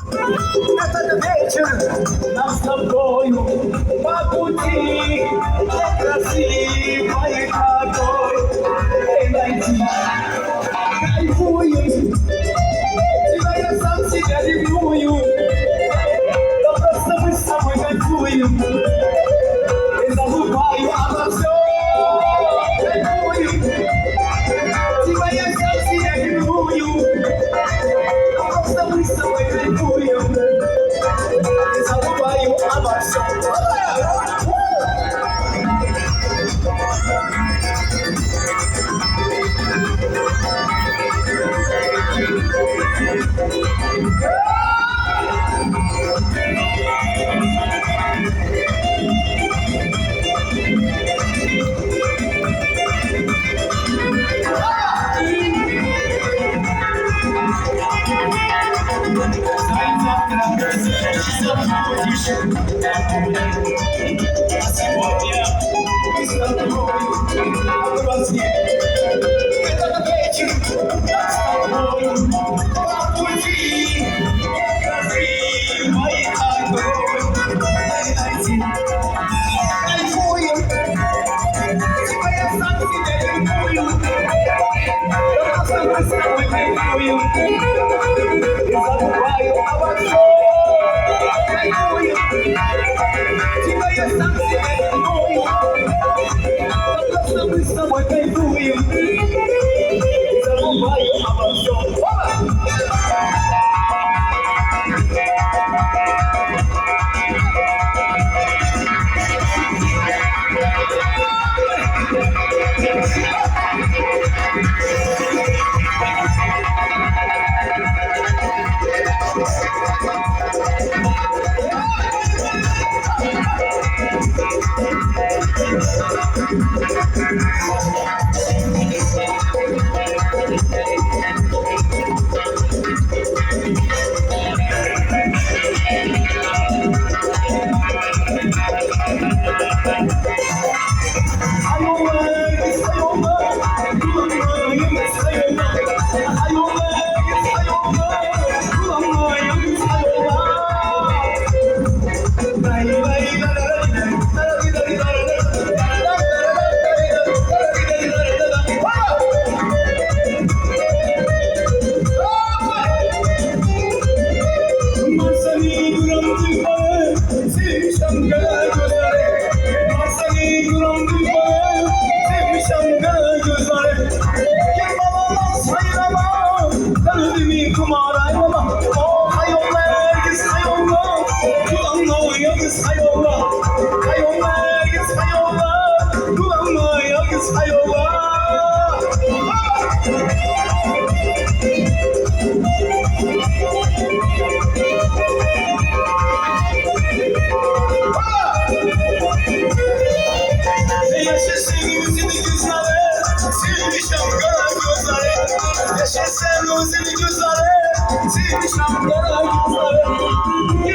Этот вечер нам с тобою по пути красивой такой найти. Кайфуем, тебя я сам себя ревную, да просто мы с тобой кайфуем, и забываю обо всем. Кайфуем, тебя я сам себя ревную, да просто мы с тобой кайфуем, и забываю обо всем. А сегодня мы с тобой во сне. Этот вечер нас с тобой по пути красивой такой найти. Кайфуем, тебя я сам себя ревную, да просто мы с тобой кайфуем, и забываю обо всем. Кайфуем, тебя я сам себя ревную, да просто мы с тобой кайфуем, и забываю обо всем. Yaşasın o seni güzel, seni şamlara güzel.